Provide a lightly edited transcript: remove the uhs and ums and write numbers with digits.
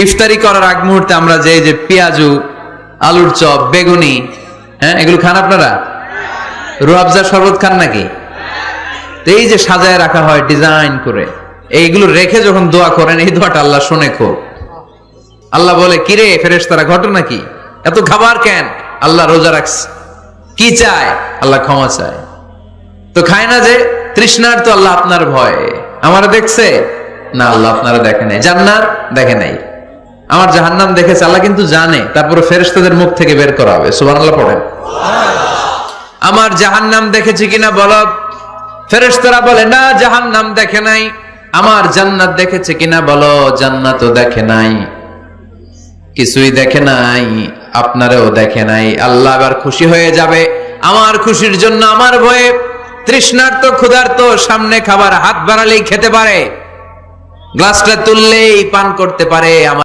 ইফতারি করার আগ মুহূর্তে আমরা যে পেঁয়াজু, আলুর চপ, বেগুনি, হ্যাঁ, এগুলো খান আপনারা? রুয়াবজা শরবত খান নাকি? এই যে সাজায় রাখা হয় ডিজাইন করে, এইগুলো রেখে যখন দোয়া করেন, এই দোয়াটা আল্লাহ শুনে খুব। আল্লাহ বলে, কিরে ফেরেশতারা, ঘটনা কি? এত খাবার কেন? আল্লাহ রোজা রাখছে। কি চায়? আল্লাহ ক্ষমা চায়। তো খায় না যে তৃষ্ণার, তো আল্লাহ আপনার ভয়ে। আমার দেখছে না, আল্লাহ আপনারা দেখে নাই। জান্নাত দেখে নাই, আমার জাহান্নাম দেখেছে। আল্লাহ কিন্তু জানে, তারপরে ফেরেশতাদের মুখ থেকে বের করা হবে। সুবহানাল্লাহ পড়েন। আমার জাহান্নাম দেখেছি কিনা বলো। ফেরেশতারা বলে, না, জাহান্নাম দেখে নাই। আমার জান্নাত দেখেছে কিনা বলো। জান্নাতও দেখে নাই, কিছুই দেখে নাই, আপনারেও দেখে নাই। আল্লাহ আবার খুশি হয়ে যাবে। আমার খুশির জন্য, আমার ভয়ে তৃষ্ণার্ত ক্ষুধার্ত সামনে খাবার হাত বাড়ালেই খেতে পারে, গ্লাসটা তুললেই পান করতে পারে। আমার